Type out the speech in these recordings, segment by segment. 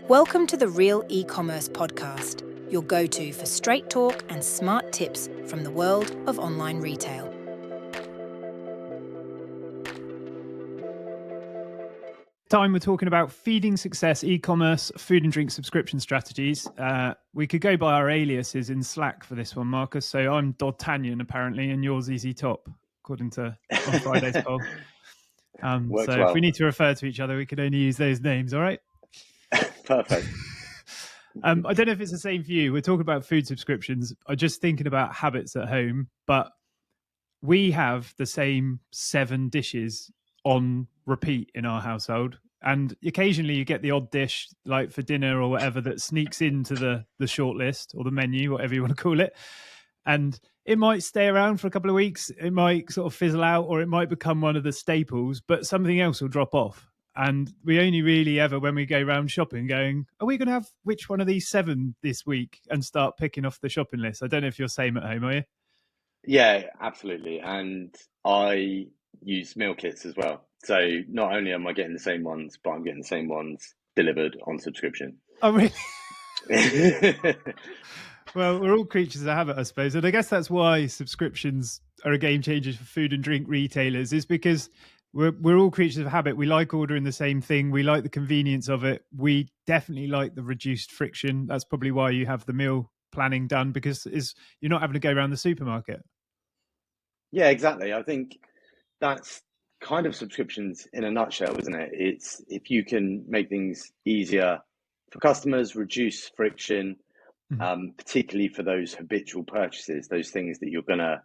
Welcome to the Real eCommerce podcast, your go-to for straight talk and smart tips from the world of online retail. Time we're talking about feeding success e-commerce food and drink subscription strategies. We could go by our aliases in Slack for this one, Marcus. So I'm D'Artagnan apparently, and yours Easy Top, according to on Friday's poll. So well. if we need to refer to each other, we can only use those names. All right. Perfect. I don't know if it's the same for you. We're talking about food subscriptions. I'm just thinking about habits at home, but we have the same 7 dishes on repeat in our household, and occasionally you get the odd dish like for dinner or whatever that sneaks into the short list or the menu, whatever you want to call it, and it might stay around for a couple of weeks, it might sort of fizzle out, or it might become one of the staples, but something else will drop off. And we only really ever, when we go round shopping, going, are we going to have which one of these 7 this week, and start picking off the shopping list. I don't know if you're the same at home, are you? Yeah, absolutely. And I use meal kits as well. So not only am I getting the same ones, but I'm getting the same ones delivered on subscription. Oh, really? Well, we're all creatures of habit, I suppose. And I guess that's why subscriptions are a game changer for food and drink retailers, is because we're all creatures of habit. We like ordering the same thing. We like the convenience of it. We definitely like the reduced friction. That's probably why you have the meal planning done, because you're not having to go around the supermarket. Yeah, exactly. I think that's kind of subscriptions in a nutshell, isn't it? It's if you can make things easier for customers, reduce friction, particularly for those habitual purchases, those things that you're going to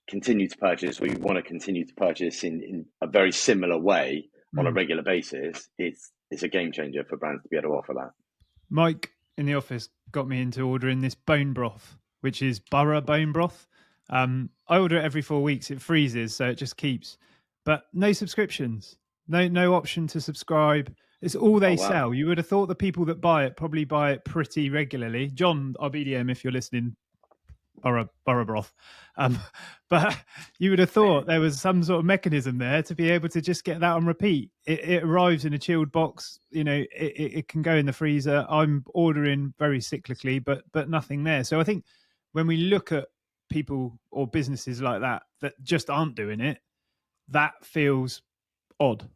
continue to purchase, or you want to continue to purchase in a very similar way on a regular basis. It's a game changer for brands to be able to offer that. Mike in the office got me into ordering this bone broth, which is Borough bone broth. I order it every 4 weeks. It freezes, so it just keeps. But no subscriptions, no option to subscribe. It's all they sell. You would have thought the people that buy it probably buy it pretty regularly. John, our BDM, if you're listening, Borough broth. But you would have thought there was some sort of mechanism there to be able to just get that on repeat. It arrives in a chilled box. You know, it can go in the freezer. I'm ordering very cyclically, but nothing there. So I think when we look at people or businesses like that just aren't doing it, that feels odd.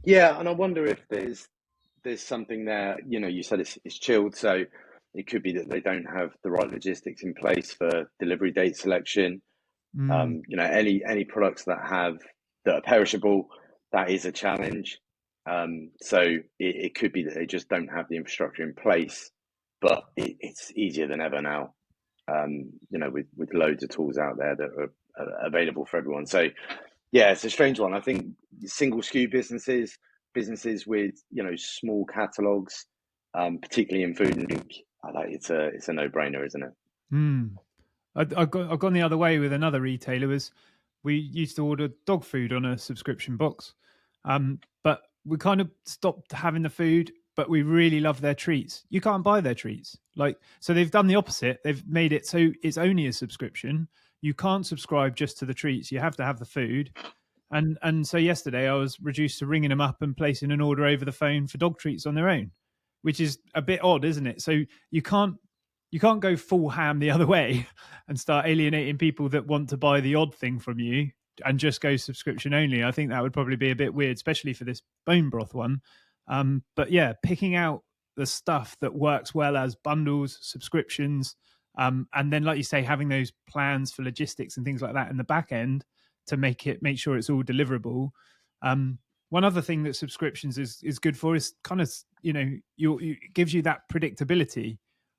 Yeah, and I wonder if there's something there. You know, you said it's chilled, so it could be that they don't have the right logistics in place for delivery date selection. You know, any products that are perishable, that is a challenge. So it could be that they just don't have the infrastructure in place, but it's easier than ever now. You know, with loads of tools out there that are available for everyone. So yeah, it's a strange one. I think single SKU businesses with, you know, small catalogs, particularly in food and drink, it's a no-brainer, isn't it? I've gone the other way with another retailer. We used to order dog food on a subscription box, but we kind of stopped having the food. But we really love their treats. You can't buy their treats, so they've done the opposite. They've made it so it's only a subscription. You can't subscribe just to the treats. You have to have the food. And so yesterday I was reduced to ringing them up and placing an order over the phone for dog treats on their own, which is a bit odd, isn't it? So you can't go full ham the other way and start alienating people that want to buy the odd thing from you and just go subscription only. I think that would probably be a bit weird, especially for this bone broth one. But yeah, picking out the stuff that works well as bundles, subscriptions, and then, like you say, having those plans for logistics and things like that in the back end to make sure it's all deliverable. One other thing that subscriptions is good for is kind of, you know, it gives you that predictability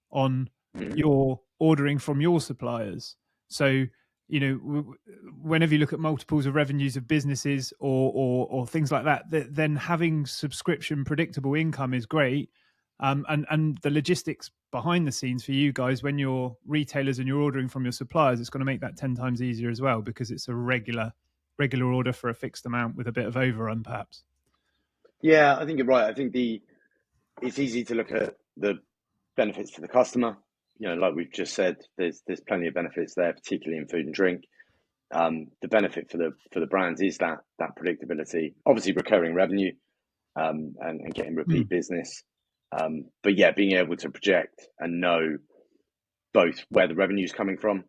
on your ordering from your suppliers. So, you know, whenever you look at multiples of revenues of businesses or things like that, then having subscription predictable income is great. And the logistics behind the scenes for you guys, when you're retailers and you're ordering from your suppliers, it's going to make that 10 times easier as well, because it's a regular order for a fixed amount with a bit of overrun, perhaps. Yeah, I think you're right. I think it's easy to look at the benefits to the customer. You know, like we've just said, there's plenty of benefits there, particularly in food and drink. The benefit for the brands is that predictability, obviously recurring revenue, and getting repeat business. But yeah, being able to project and know both where the revenue is coming from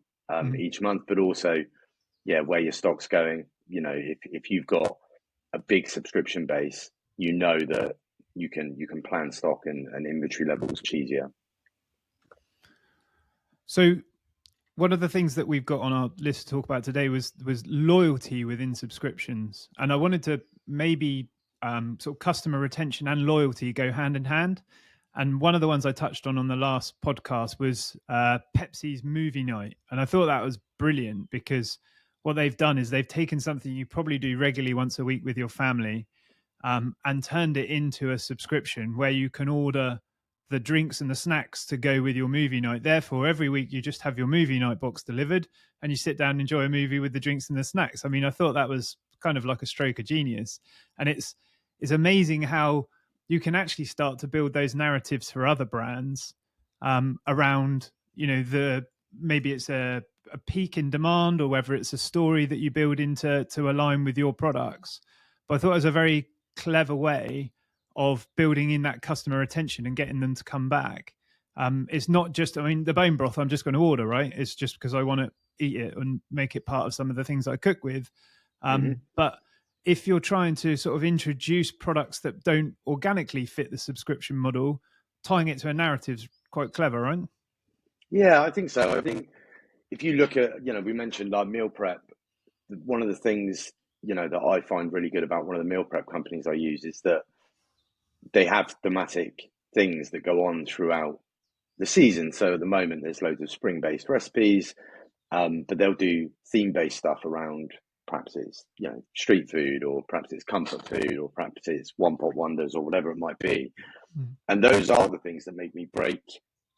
each month, but also where your stock's going. If you've got a big subscription base, that you can plan stock and inventory levels much easier. So one of the things that we've got on our list to talk about today was loyalty within subscriptions, and I wanted to maybe sort of customer retention and loyalty go hand in hand. And one of the ones I touched on the last podcast was Pepsi's movie night, and I thought that was brilliant because what they've done is they've taken something you probably do regularly once a week with your family, and turned it into a subscription where you can order the drinks and the snacks to go with your movie night. Therefore, every week you just have your movie night box delivered and you sit down and enjoy a movie with the drinks and the snacks. I mean, I thought that was kind of like a stroke of genius. And it's amazing how you can actually start to build those narratives for other brands around, maybe it's a peak in demand or whether it's a story that you build into to align with your products. But I thought it was a very clever way of building in that customer retention and getting them to come back. It's not just, the bone broth I'm just going to order, right? It's just because I want to eat it and make it part of some of the things I cook with. But if you're trying to sort of introduce products that don't organically fit the subscription model, tying it to a narrative is quite clever, right? Yeah, I think so. I think if you look at, we mentioned like meal prep, one of the things, that I find really good about one of the meal prep companies I use is that they have thematic things that go on throughout the season. So at the moment, there's loads of spring-based recipes, but they'll do theme-based stuff around perhaps it's street food, or perhaps it's comfort food, or perhaps it's one-pot wonders, or whatever it might be. And those are the things that make me break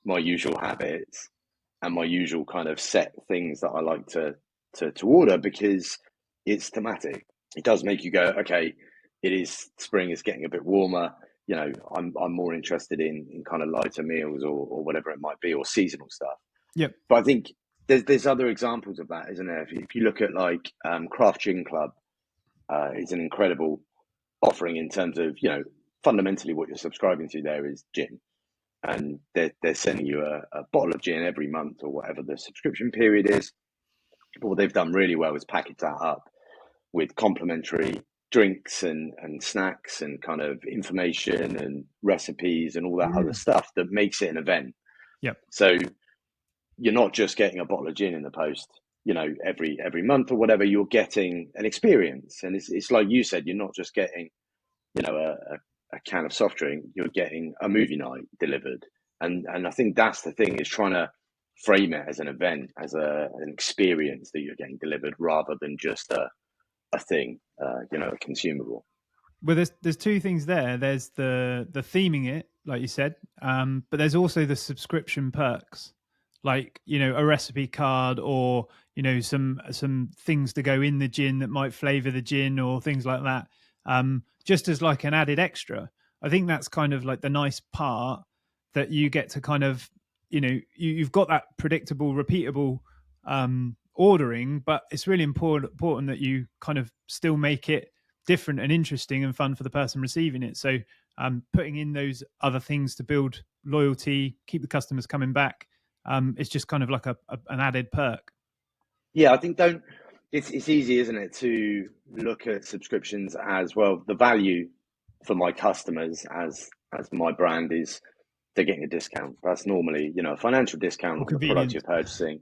my usual habits and my usual kind of set things that I like to order, because it's thematic. It does make you go, okay, it is spring, it's getting a bit warmer. I'm more interested in kind of lighter meals or whatever it might be, or seasonal stuff. Yep. But I think there's other examples of that, isn't there? If you look at like Craft Gin Club, it's an incredible offering in terms of, fundamentally what you're subscribing to there is gin. And they're sending you a bottle of gin every month or whatever the subscription period is. But what they've done really well is package that up with complimentary drinks and snacks and kind of information and recipes and all that other stuff that makes it an event. Yep. So you're not just getting a bottle of gin in the post, every month or whatever. You're getting an experience, and it's like you said, you're not just getting, a can of soft drink. You're getting a movie night delivered, and I think that's the thing, is trying to frame it as an event, as an experience that you're getting delivered, rather than just a thing, a consumable. Well, there's two things there. There's the theming it, like you said, but there's also the subscription perks, like a recipe card, or some things to go in the gin that might flavour the gin, or things like that. Just as like an added extra. I think that's kind of like the nice part, that you get to kind of you've got that predictable, repeatable ordering, but it's really important that you kind of still make it different and interesting and fun for the person receiving it. So putting in those other things to build loyalty, keep the customers coming back, it's just kind of like an added perk. Yeah, I think it's easy, isn't it, to look at subscriptions as, well, the value for my customers as my brand is they're getting a discount. That's normally, a financial discount on the product you're purchasing.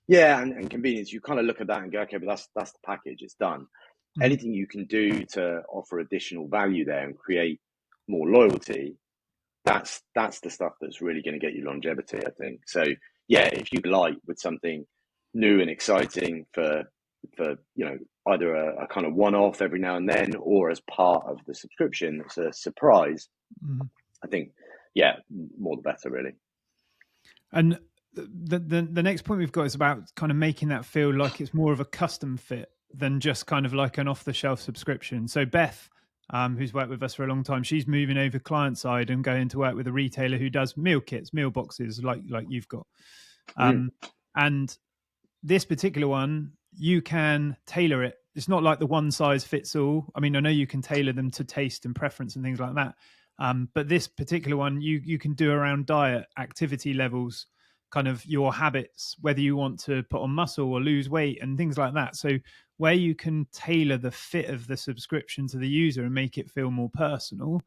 Yeah, and convenience. You kind of look at that and go, okay, but that's the package. It's done. Anything you can do to offer additional value there and create more loyalty, that's the stuff that's really going to get you longevity, I think. So yeah, if you like with something new and exciting for either a kind of one-off every now and then, or as part of the subscription, it's a surprise. I think, yeah, more the better, really. And the next point we've got is about kind of making that feel like it's more of a custom fit than just kind of like an off-the-shelf subscription. So Beth, who's worked with us for a long time, she's moving over client side and going to work with a retailer who does meal kits, meal boxes, like you've got. And this particular one, you can tailor it. It's not like the one size fits all. I mean, I know you can tailor them to taste and preference and things like that. But this particular one, you can do around diet, activity levels, kind of your habits, whether you want to put on muscle or lose weight and things like that. So where you can tailor the fit of the subscription to the user and make it feel more personal,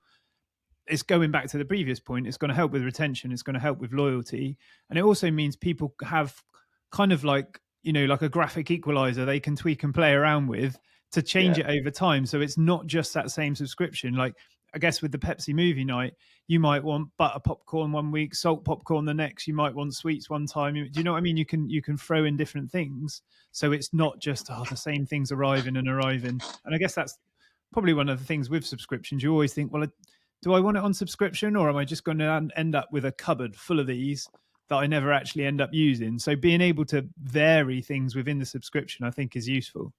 it's going back to the previous point. It's going to help with retention. It's going to help with loyalty. And it also means people have kind of like, like a graphic equalizer they can tweak and play around with to change it over time. So it's not just that same subscription. Like, I guess with the Pepsi movie night, you might want butter popcorn one week, salt popcorn the next. You might want sweets one time. Do you know what I mean? You can throw in different things, so it's not just the same things arriving. And I guess that's probably one of the things with subscriptions. You always think, well, do I want it on subscription, or am I just going to end up with a cupboard full of these that I never actually end up using? So being able to vary things within the subscription, I think, is useful.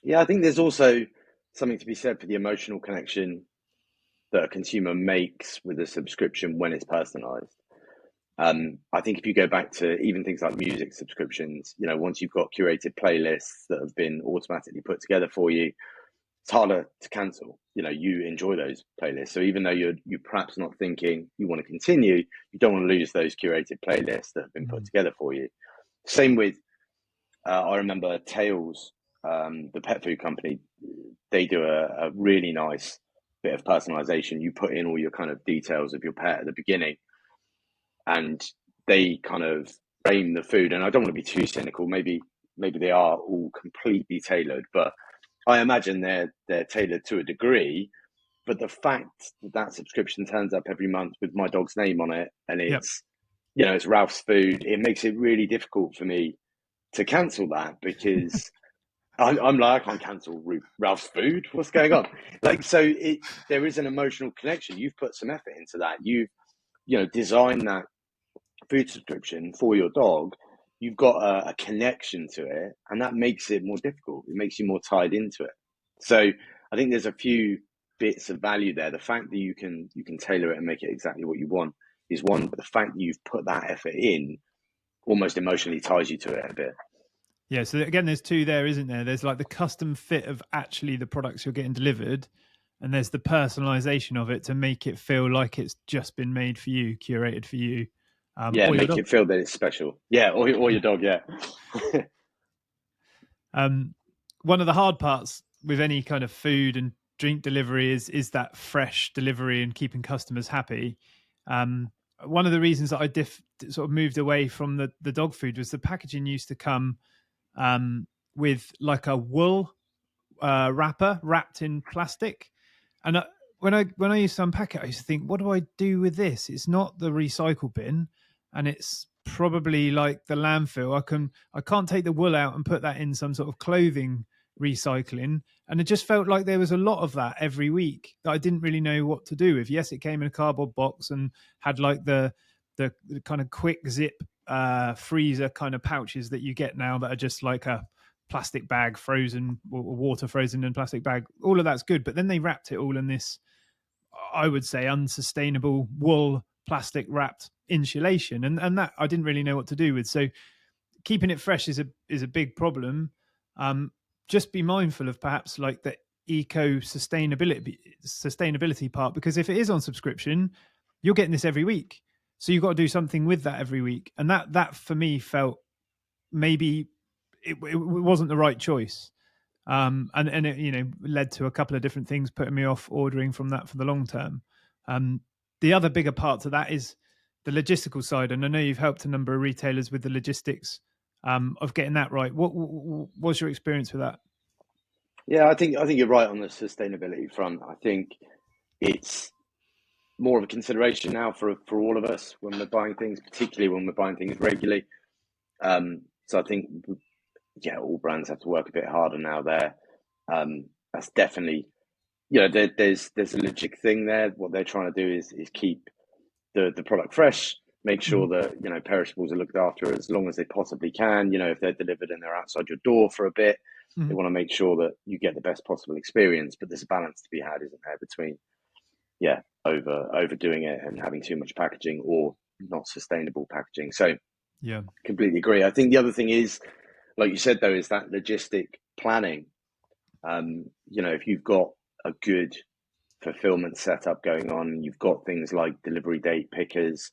Yeah, I think there's also something to be said for the emotional connection that a consumer makes with a subscription when it's personalized. I think if you go back to even things like music subscriptions, once you've got curated playlists that have been automatically put together for you, it's harder to cancel. You enjoy those playlists. So even though you're perhaps not thinking you want to continue, you don't want to lose those curated playlists that have been put together for you. Same with, I remember Tails, the pet food company, they do a really nice bit of personalization. You put in all your kind of details of your pet at the beginning, and they kind of frame the food. And I don't want to be too cynical. Maybe they are all completely tailored, but I imagine they're tailored to a degree. But the fact that subscription turns up every month with my dog's name on it, and it's it's Ralph's food, it makes it really difficult for me to cancel that, because I'm like, I can't cancel Ralph's food. What's going on? So there is an emotional connection. You've put some effort into that. You've designed that food subscription for your dog. You've got a connection to it, and that makes it more difficult. It makes you more tied into it. So I think there's a few bits of value there. The fact that you can tailor it and make it exactly what you want is one, but the fact that you've put that effort in almost emotionally ties you to it a bit. Yeah, so again, there's two there, isn't there? There's like the custom fit of actually the products you're getting delivered, and there's the personalization of it to make it feel like it's just been made for you, curated for you. Make it feel that it's special. Yeah, or your dog, yeah. One of the hard parts with any kind of food and drink delivery is that fresh delivery and keeping customers happy. One of the reasons that I sort of moved away from the dog food was the packaging used to come with like a wool wrapper wrapped in plastic, and when I used to unpack it, I used to think, what do I do with this? It's not the recycle bin, and it's probably like the landfill. I can't take the wool out and put that in some sort of clothing recycling, and it just felt like there was a lot of that every week that I didn't really know what to do with. Yes, it came in a cardboard box and had like the kind of quick zip freezer kind of pouches that you get now that are just like a plastic bag frozen, or water frozen in a plastic bag. All of that's good, but then they wrapped it all in this, I would say, unsustainable wool plastic wrapped insulation, and that I didn't really know what to do with. So keeping it fresh is a big problem. Just be mindful of perhaps like the sustainability part, because if it is on subscription, you're getting this every week, so you've got to do something with that every week, and that for me felt maybe it wasn't the right choice. And it led to a couple of different things putting me off ordering from that for the long term. The other bigger part to that is the logistical side, and I know you've helped a number of retailers with the logistics of getting that right. What was your experience with that? Yeah, I think you're right on the sustainability front. I think it's more of a consideration now for all of us when we're buying things, particularly when we're buying things regularly. So I think, all brands have to work a bit harder now there. That's definitely, there's a logic thing there. What they're trying to do is keep the product fresh, make sure that, perishables are looked after as long as they possibly can. If they're delivered and they're outside your door for a bit, they want to make sure that you get the best possible experience. But there's a balance to be had, isn't there, between, overdoing it and having too much packaging or not sustainable packaging. So completely agree. I think the other thing is, like you said, though, is that logistic planning. If you've got a good fulfillment setup going on. You've got things like delivery date pickers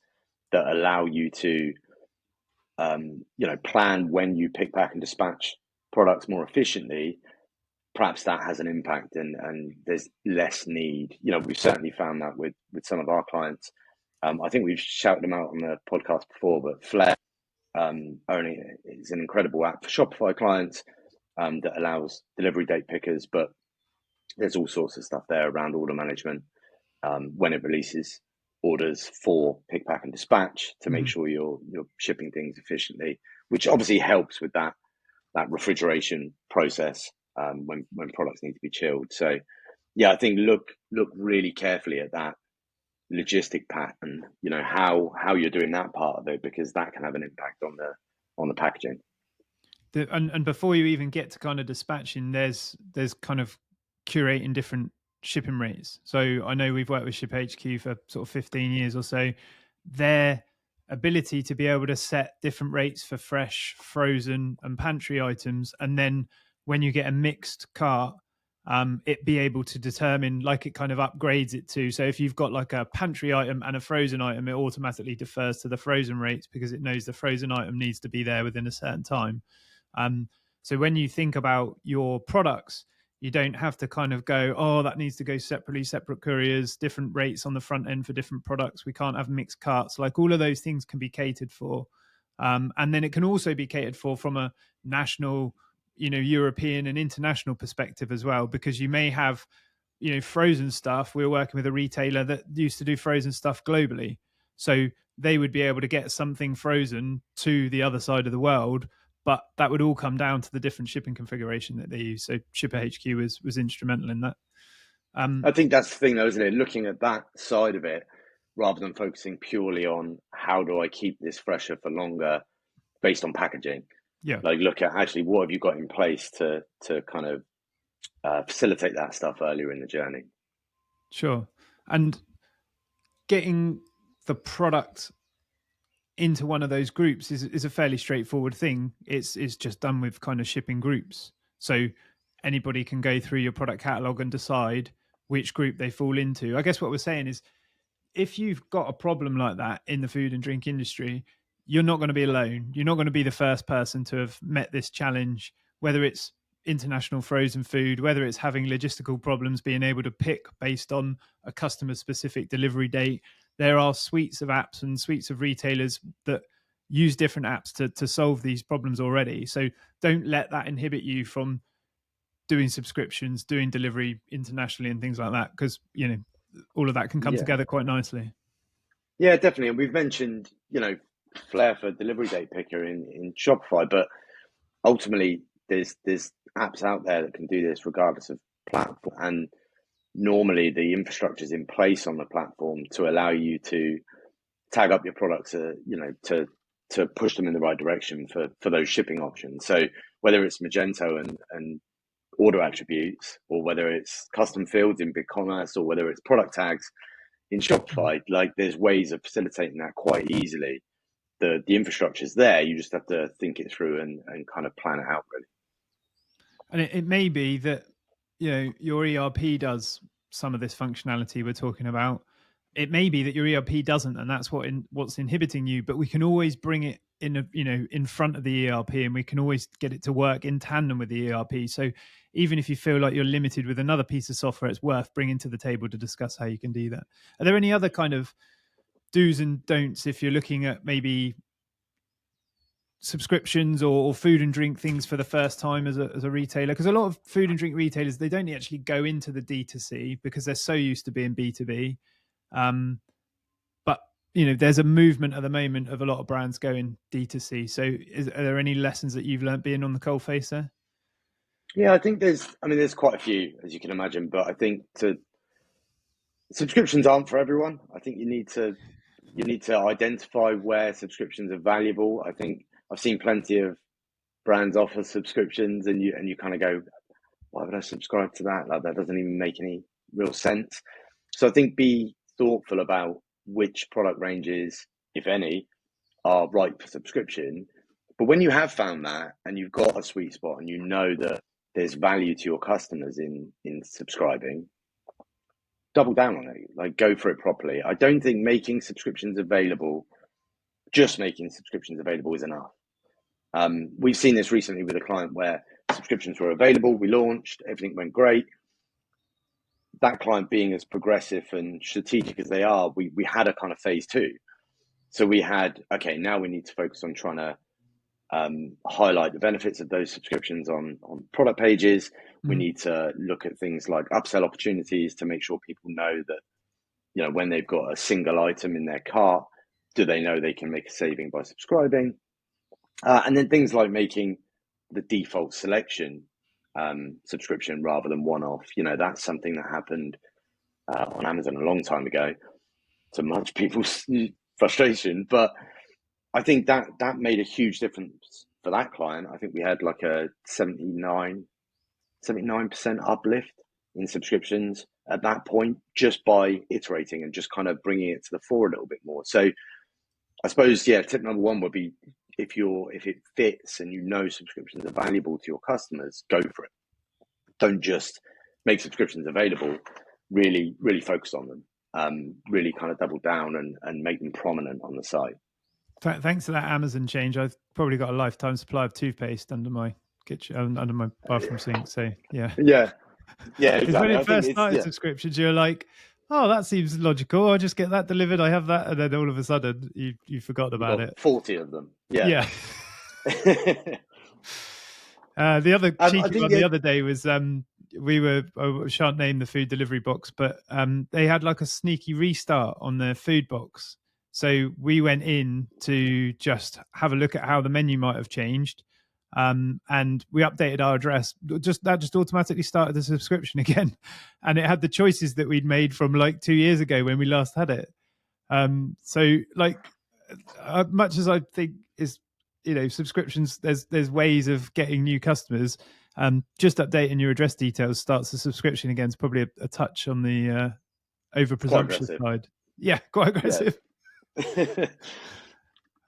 that allow you to plan when you pick, pack, and dispatch products more efficiently. Perhaps that has an impact, and there's less need. We've certainly found that with some of our clients. I think we've shouted them out on the podcast before, but Flair only is an incredible app for Shopify clients that allows delivery date pickers, but there's all sorts of stuff there around order management when it releases orders for pick, pack, and dispatch to make sure you're shipping things efficiently, which obviously helps with that refrigeration process when products need to be chilled. So yeah, I think look really carefully at that logistic pattern, how you're doing that part of it, because that can have an impact on the packaging. And before you even get to kind of dispatching, there's kind of curating different shipping rates. So I know we've worked with ShipperHQ for sort of 15 years or so. Their ability to be able to set different rates for fresh, frozen, and pantry items, and then when you get a mixed cart, it be able to determine, like, it kind of upgrades it to. So if you've got like a pantry item and a frozen item, it automatically defers to the frozen rates because it knows the frozen item needs to be there within a certain time. So when you think about your products, you don't have to kind of go, oh, that needs to go separately, separate couriers, different rates on the front end for different products. We can't have mixed carts. Like, all of those things can be catered for. And then it can also be catered for from a national, European and international perspective as well, because you may have, frozen stuff. We were working with a retailer that used to do frozen stuff globally. So they would be able to get something frozen to the other side of the world, but that would all come down to the different shipping configuration that they use. So ShipperHQ was instrumental in that. I think that's the thing, though, isn't it? Looking at that side of it, rather than focusing purely on how do I keep this fresher for longer based on packaging. Yeah. Like, look at actually what have you got in place to kind of facilitate that stuff earlier in the journey. Sure. And getting the product into one of those groups is a fairly straightforward thing. It's just done with kind of shipping groups. So anybody can go through your product catalog and decide which group they fall into. I guess what we're saying is, if you've got a problem like that in the food and drink industry, you're not going to be alone. You're not going to be the first person to have met this challenge, whether it's international frozen food, whether it's having logistical problems, being able to pick based on a customer specific delivery date. There are suites of apps and suites of retailers that use different apps to solve these problems already. So don't let that inhibit you from doing subscriptions, doing delivery internationally and things like that, because, all of that can come together quite nicely. Yeah, definitely. And we've mentioned, Flair for delivery date picker in Shopify, but ultimately there's apps out there that can do this regardless of platform. And normally the infrastructure is in place on the platform to allow you to tag up your products, to push them in the right direction for those shipping options. So whether it's Magento and order attributes, or whether it's custom fields in BigCommerce, or whether it's product tags in Shopify, like, there's ways of facilitating that quite easily. The infrastructure's there. You just have to think it through and kind of plan it out, really. And it may be that, your ERP does some of this functionality we're talking about. It may be that your ERP doesn't, and that's what's inhibiting you. But we can always bring it in front of the ERP, and we can always get it to work in tandem with the ERP. So even if you feel like you're limited with another piece of software, it's worth bringing to the table to discuss how you can do that. Are there any other kind of do's and don'ts if you're looking at maybe subscriptions or food and drink things for the first time as a retailer? Because a lot of food and drink retailers, they don't actually go into the D2C because they're so used to being B2B. But there's a movement at the moment of a lot of brands going D2C. So are there any lessons that you've learned being on the coalface there? Yeah, I think there's quite a few, as you can imagine, but I think subscriptions aren't for everyone. I think you need to identify where subscriptions are valuable. I think I've seen plenty of brands offer subscriptions, and you kind of go, why would I subscribe to that? Like, that doesn't even make any real sense. So I think be thoughtful about which product ranges, if any, are right for subscription. But when you have found that and you've got a sweet spot and that there's value to your customers in subscribing, double down on it. Like, go for it properly. I don't think making subscriptions available, just making subscriptions available, is enough. We've seen this recently with a client where subscriptions were available. We launched, everything went great. That client, being as progressive and strategic as they are, we had a kind of phase 2. So we had, okay, now we need to focus on trying to highlight the benefits of those subscriptions on product pages. We need to look at things like upsell opportunities to make sure people know that, you know, when they've got a single item in their cart, do they know they can make a saving by subscribing? And then things like making the default selection subscription rather than one-off. You know, that's something that happened on Amazon a long time ago, to much people's frustration. But I think that made a huge difference for that client. I think we had like a 79% uplift in subscriptions at that point, just by iterating and just kind of bringing it to the fore a little bit more. So I suppose, yeah, tip number 1 would be, if it fits and you know subscriptions are valuable to your customers, go for it. Don't just make subscriptions available. Really focus on them. Really kind of double down and make them prominent on the site. Thanks for that Amazon change. I've probably got a lifetime supply of toothpaste under my kitchen, under my bathroom sink. So yeah, exactly. When it first started subscriptions, you're like, oh, that seems logical. I'll just get that delivered. I have that, and then all of a sudden, you forgot about it. 40 of them. Yeah. The other cheeky one the other day was I shan't name the food delivery box, but they had like a sneaky restart on their food box. So we went in to just have a look at how the menu might have changed. And we updated our address. That just automatically started the subscription again. And it had the choices that we'd made from like 2 years ago when we last had it. So like, much as I think is, you know, subscriptions, there's ways of getting new customers. Just updating your address details starts the subscription again. It's probably a touch on the over presumptuous side. Yeah, quite aggressive. Yeah.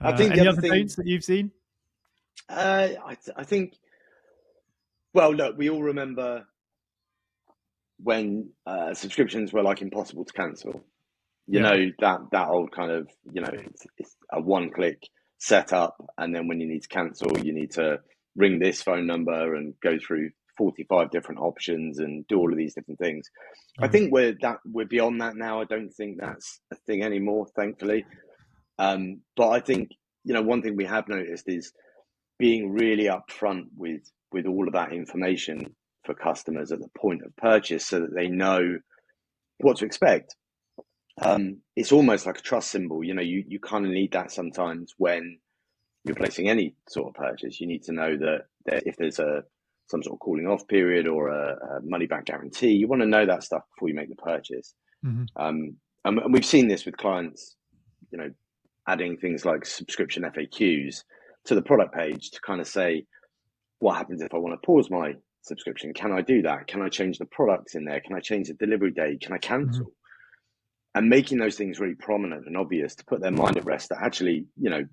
I think any other don'ts that you've seen? I think, well, look, we all remember when subscriptions were like impossible to cancel. You know, that old kind of, you know, it's a one-click setup, and then when you need to cancel, you need to ring this phone number and go through 45 different options and do all of these different things. I think we're beyond that now. I don't think that's a thing anymore, thankfully. But I think, you know, one thing we have noticed is being really upfront with all of that information for customers at the point of purchase, so that they know what to expect. It's almost like a trust symbol. You know, you kind of need that sometimes when you're placing any sort of purchase. You need to know that if there's some sort of cooling off period or a money back guarantee, you want to know that stuff before you make the purchase. And we've seen this with clients, you know, adding things like subscription FAQs to the product page to kind of say, what happens if I want to pause my subscription? Can I do that? Can I change the products in there? Can I change the delivery date? Can I cancel? And making those things really prominent and obvious to put their mind at rest that actually, you know,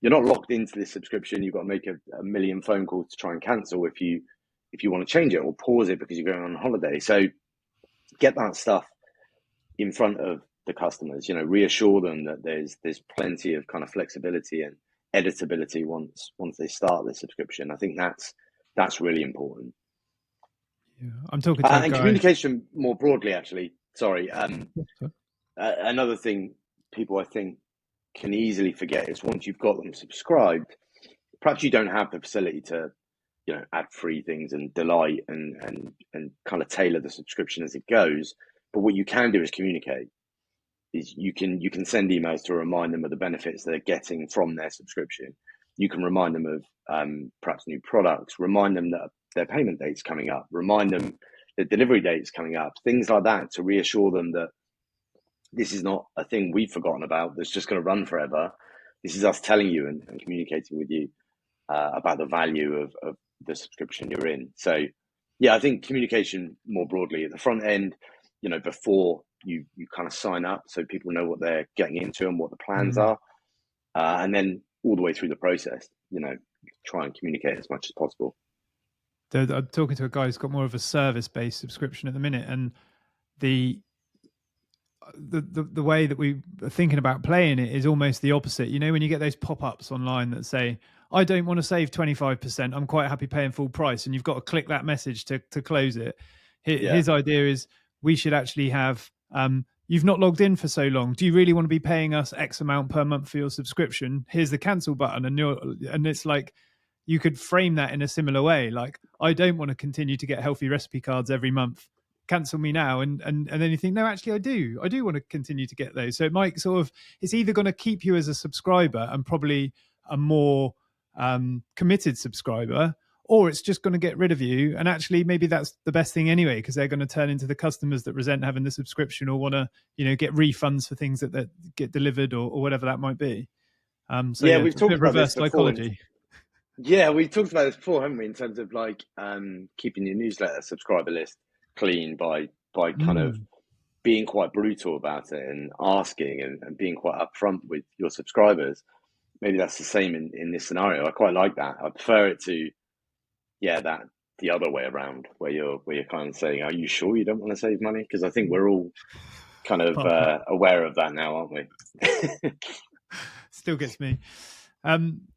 you're not locked into this subscription. You've got to make a million phone calls to try and cancel if you want to change it, or pause it because you're going on holiday. So get that stuff in front of the customers, you know, reassure them that there's plenty of kind of flexibility and editability once they start the subscription. I think that's really important. Yeah, I'm talking to a guy. And communication more broadly, actually. Sorry. Another thing people, I think, can easily forget is once you've got them subscribed, perhaps you don't have the facility to, you know, add free things and delight and kind of tailor the subscription as it goes. But what you can do is communicate. Is you can send emails to remind them of the benefits they're getting from their subscription. You can remind them of perhaps new products, remind them that their payment date's coming up, remind them that delivery date's coming up, things like that, to reassure them that this is not a thing we've forgotten about that's just going to run forever. This is us telling you and communicating with you about the value of the subscription you're in. So yeah, I think communication more broadly at the front end, you know, before you kind of sign up, so people know what they're getting into and what the plans are, and then all the way through the process, you know, try and communicate as much as possible. I'm talking to a guy who's got more of a service-based subscription at the minute, and the way that we are thinking about playing it is almost the opposite. You know, when you get those pop-ups online that say, I don't want to save 25%, I'm quite happy paying full price, and you've got to click that message to close it. His idea is we should actually have, you've not logged in for so long, do you really want to be paying us X amount per month for your subscription? Here's the cancel button. And it's like, you could frame that in a similar way. Like, I don't want to continue to get healthy recipe cards every month, cancel me now. And then you think, no, actually I do want to continue to get those. So it might sort of, it's either going to keep you as a subscriber and probably a more committed subscriber, or it's just going to get rid of you. And actually maybe that's the best thing anyway, because they're going to turn into the customers that resent having the subscription or want to, you know, get refunds for things that get delivered or whatever that might be. So yeah, we've it's a bit talked of about reverse this before. psychology. Yeah, we talked about this before, haven't we? In terms of like keeping your newsletter subscriber list clean by kind of being quite brutal about it and asking and being quite upfront with your subscribers. Maybe that's the same in this scenario. I quite like that. I prefer it to, that the other way around, where you're kind of saying, "Are you sure you don't want to save money?" Because I think we're all kind of aware of that now, aren't we? Still gets me.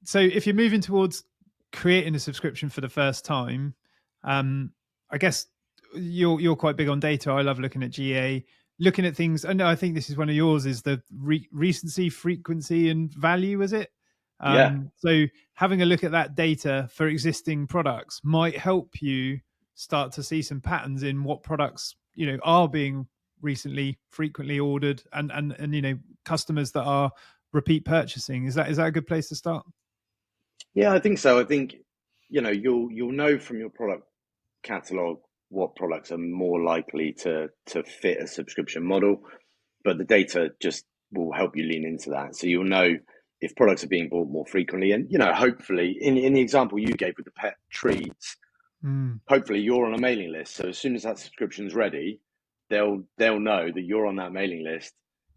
So if you're moving towards creating a subscription for the first time, I guess you're quite big on data. I love looking at GA, looking at things. I know, I think this is one of yours, is the recency, frequency, and value, is it? So having a look at that data for existing products might help you start to see some patterns in what products, you know, are being recently frequently ordered, and you know, customers that are repeat purchasing. Is that a good place to start? Yeah, I think so. I think, you know, you'll know from your product catalog what products are more likely to fit a subscription model, but the data just will help you lean into that. So you'll know if products are being bought more frequently, and, you know, hopefully in the example you gave with the pet treats, hopefully you're on a mailing list. So as soon as that subscription's ready, they'll know that you're on that mailing list,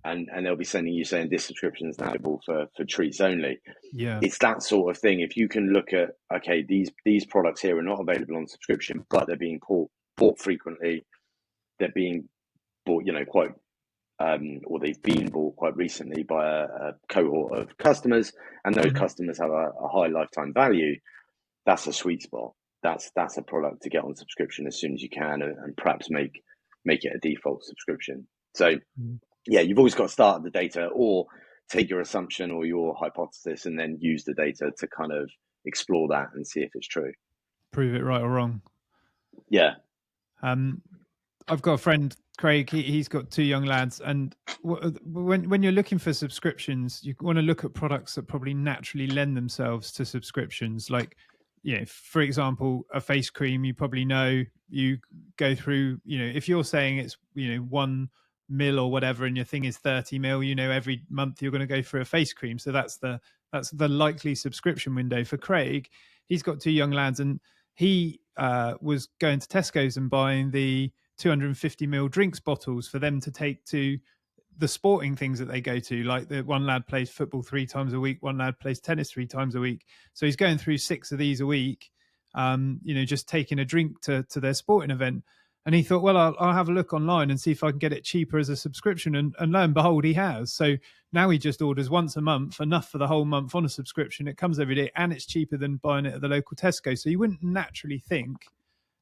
and they'll be sending you saying this subscription is now available for treats only. Yeah, it's that sort of thing. If you can look at, okay, these products here are not available on subscription, but they're being bought frequently, they're being bought, you know, quite or they've been bought quite recently by a cohort of customers, and those customers have a high lifetime value, that's a sweet spot. That's a product to get on subscription as soon as you can, and perhaps make it a default subscription. So yeah, you've always got to start at the data, or take your assumption or your hypothesis and then use the data to kind of explore that and see if it's true. Prove it right or wrong. Yeah. I've got a friend, Craig, he's got two young lads, and when you're looking for subscriptions, you want to look at products that probably naturally lend themselves to subscriptions. Like, you know, for example, a face cream, you probably know, you go through, you know, if you're saying it's, you know, 1 mil or whatever, and your thing is 30 mil, you know, every month you're going to go for a face cream. So that's the likely subscription window for Craig. He's got two young lads, and he was going to Tesco's and buying the 250 ml drinks bottles for them to take to the sporting things that they go to. Like, the one lad plays football 3 times a week, one lad plays tennis 3 times a week. So he's going through 6 of these a week, you know, just taking a drink to their sporting event. And he thought, well, I'll have a look online and see if I can get it cheaper as a subscription. And lo and behold, he has. So now he just orders once a month, enough for the whole month on a subscription. It comes every day, and it's cheaper than buying it at the local Tesco. So you wouldn't naturally think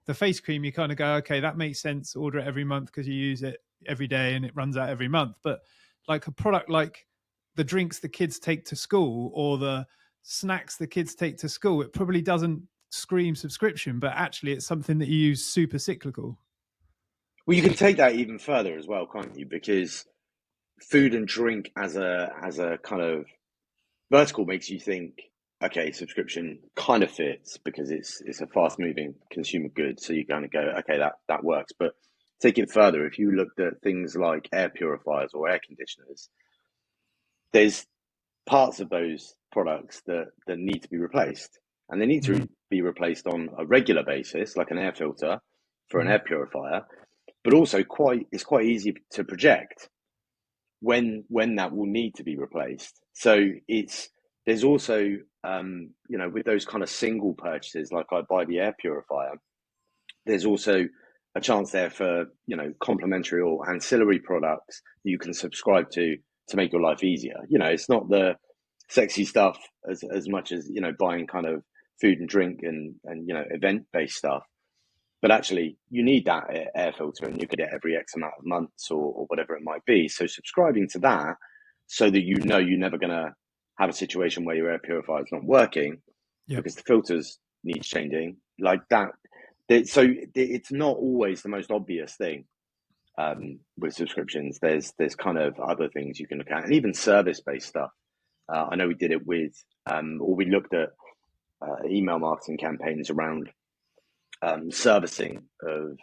the face cream, you kind of go, okay, that makes sense. Order it every month because you use it every day and it runs out every month. But like a product like the drinks the kids take to school, or the snacks the kids take to school, it probably doesn't scream subscription, but actually it's something that you use super cyclical. Well, you can take that even further as well, can't you? Because food and drink as a kind of vertical makes you think, okay, subscription kind of fits because it's a fast moving consumer good. So you kind of go, okay, that works. But take it further. If you looked at things like air purifiers or air conditioners, there's parts of those products that need to be replaced, and they need to be replaced on a regular basis, like an air filter for an air purifier. But also it's quite easy to project when that will need to be replaced. So there's also, you know, with those kind of single purchases, like I buy the air purifier, there's also a chance there for, complementary or ancillary products that you can subscribe to make your life easier. It's not the sexy stuff as much as, buying kind of food and drink and event-based stuff. But actually, you need that air filter, and you get it every X amount of months or whatever it might be. So subscribing to that, so that you're never going to have a situation where your air purifier is not working because the filters need changing like that. So it's not always the most obvious thing with subscriptions. There's kind of other things you can look at, and even service-based stuff. I know we did it with, or we looked at email marketing campaigns around servicing of,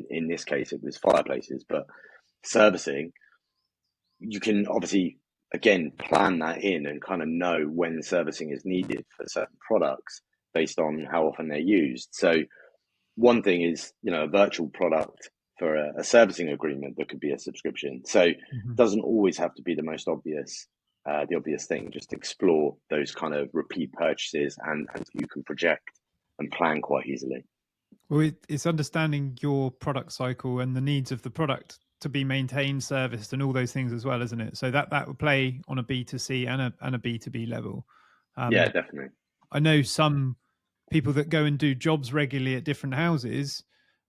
in this case, it was fireplaces, but servicing, you can obviously, again, plan that in and kind of know when servicing is needed for certain products based on how often they're used. So one thing is, a virtual product for a servicing agreement that could be a subscription. So it doesn't always have to be the most obvious, the obvious thing. Just explore those kind of repeat purchases, and you can project and plan quite easily. Well, it's understanding your product cycle and the needs of the product to be maintained, serviced, and all those things as well, isn't it? So that would play on a B2C and a B2B level. Yeah, definitely. I know some people that go and do jobs regularly at different houses,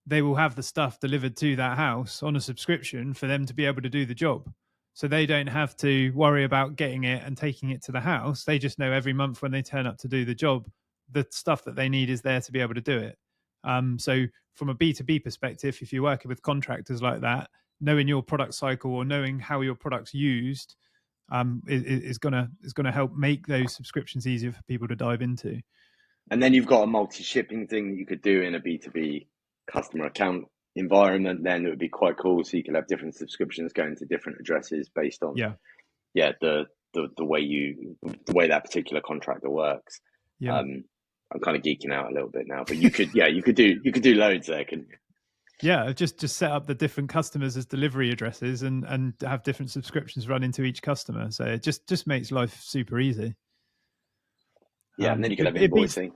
they will have the stuff delivered to that house on a subscription for them to be able to do the job. So they don't have to worry about getting it and taking it to the house. They just know every month when they turn up to do the job, the stuff that they need is there to be able to do it. So from a B2B perspective, if you're working with contractors like that, knowing your product cycle or knowing how your product's used is going to help make those subscriptions easier for people to dive into. And then you've got a multi-shipping thing that you could do in a B2B customer account environment. Then it would be quite cool. So you could have different subscriptions going to different addresses based on the way that particular contractor works. I'm kind of geeking out a little bit now, but you could do loads there, couldn't you? Yeah, just set up the different customers as delivery addresses and have different subscriptions run into each customer. So it just makes life super easy. Yeah, and then you can have invoicing.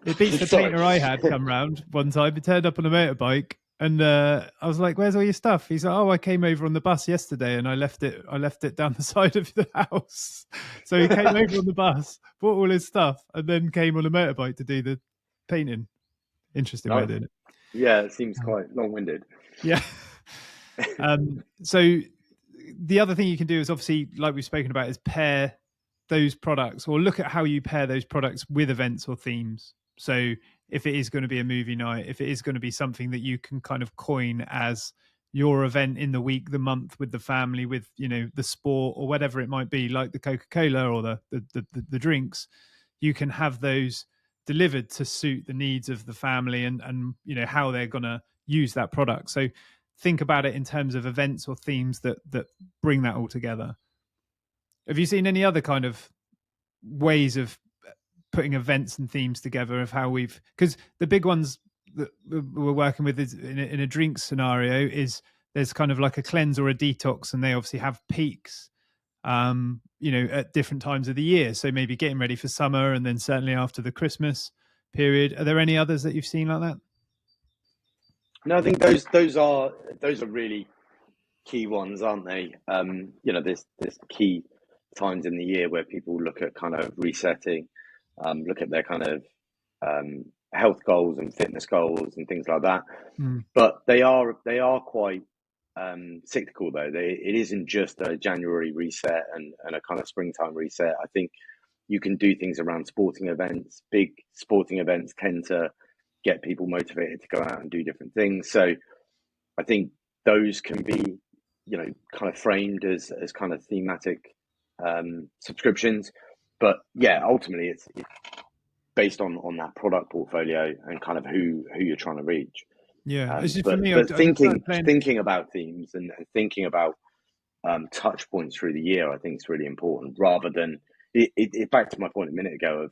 It beats the painter I had come round one time. He turned up on a motorbike, and I was like, "Where's all your stuff?" He's like, "Oh, I came over on the bus yesterday, and I left it down the side of the house." So he came over on the bus, bought all his stuff, and then came on a motorbike to do the painting. Interesting way of doing it. Yeah, it seems quite long-winded. Yeah. So the other thing you can do is, obviously, like we've spoken about, is pair those products, or look at how you pair those products with events or themes. So if it is going to be a movie night, if it is going to be something that you can kind of coin as your event in the week, the month, with the family, with, the sport or whatever it might be, like the Coca-Cola or the drinks, you can have those delivered to suit the needs of the family and how they're going to use that product. So think about it in terms of events or themes that bring that all together. Have you seen any other kind of ways of putting events and themes together, of how because the big ones that we're working with is in a drink scenario, is there's kind of like a cleanse or a detox, and they obviously have peaks at different times of the year. So maybe getting ready for summer, and then certainly after the Christmas period. Are there any others that you've seen like that? No, I think those are really key ones, aren't they? There's key times in the year where people look at kind of resetting, look at their kind of health goals and fitness goals and things like that. But they are quite cyclical, though. It isn't just a January reset and a kind of springtime reset. I think you can do things around sporting events. Big sporting events tend to get people motivated to go out and do different things. So I think those can be, kind of framed as kind of thematic subscriptions. But yeah, ultimately it's based on that product portfolio and kind of who you're trying to reach. But thinking about themes and thinking about touch points through the year, I think is really important, rather than it back to my point a minute ago of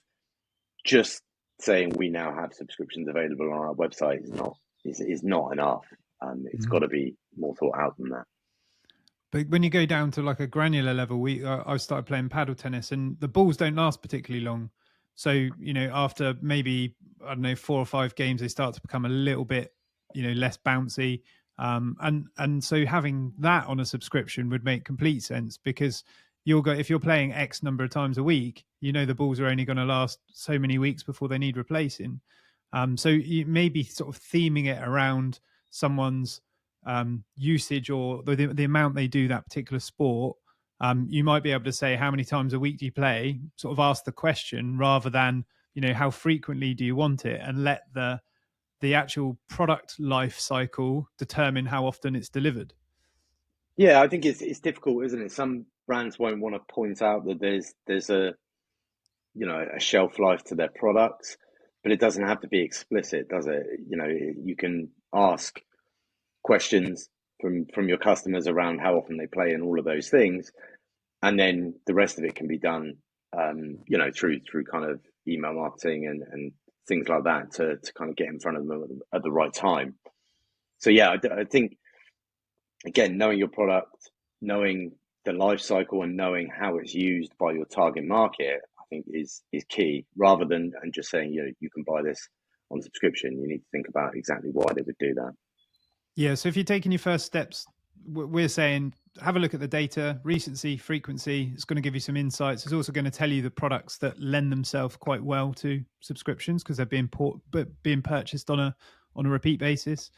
just saying we now have subscriptions available on our website is not enough. It's got to be more thought out than that. But when you go down to like a granular level, I started playing paddle tennis, and the balls don't last particularly long. So, after maybe, 4 or 5 games, they start to become a little bit less bouncy. And so having that on a subscription would make complete sense, because if you're playing X number of times a week, the balls are only going to last so many weeks before they need replacing. So you maybe sort of theming it around someone's usage or the amount they do that particular sport. You might be able to say, how many times a week do you play? Sort of ask the question rather than, how frequently do you want it, and let the actual product life cycle determine how often it's delivered. Yeah, I think it's difficult, isn't it? Some brands won't want to point out that there's a shelf life to their products, but it doesn't have to be explicit, does it? You can ask questions from your customers around how often they play and all of those things, and then the rest of it can be done through kind of email marketing and things like that to kind of get in front of them at the right time. So yeah, I think, again, knowing your product, knowing the life cycle, and knowing how it's used by your target market, I think is key, rather than and just saying you can buy this on subscription. You need to think about exactly why they would do that. Yeah, so if you're taking your first steps, we're saying have a look at the data, recency, frequency. It's going to give you some insights. It's also going to tell you the products that lend themselves quite well to subscriptions, because they're being purchased on a repeat basis.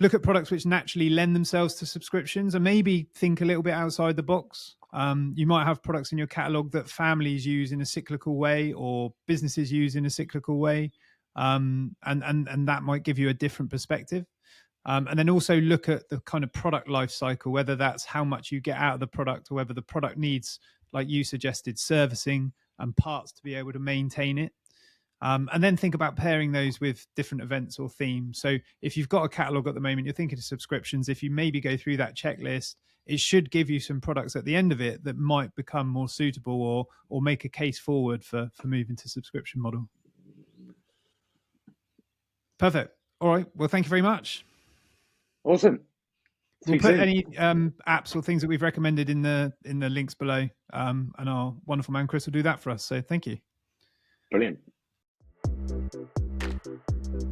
Look at products which naturally lend themselves to subscriptions, and maybe think a little bit outside the box. You might have products in your catalog that families use in a cyclical way, or businesses use in a cyclical way, and that might give you a different perspective. And then also look at the kind of product life cycle, whether that's how much you get out of the product, or whether the product needs, like you suggested, servicing and parts to be able to maintain it. And then think about pairing those with different events or themes. So if you've got a catalog at the moment, you're thinking of subscriptions, if you maybe go through that checklist, it should give you some products at the end of it that might become more suitable or make a case forward for moving to subscription model. Perfect. All right. Well, thank you very much. Awesome. We'll put any apps or things that we've recommended in the links below, and our wonderful man Chris will do that for us. So thank you. Brilliant.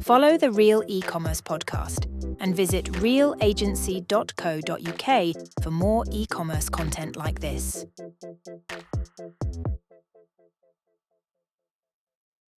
Follow the Real eCommerce podcast and visit realagency.co.uk for more e-commerce content like this.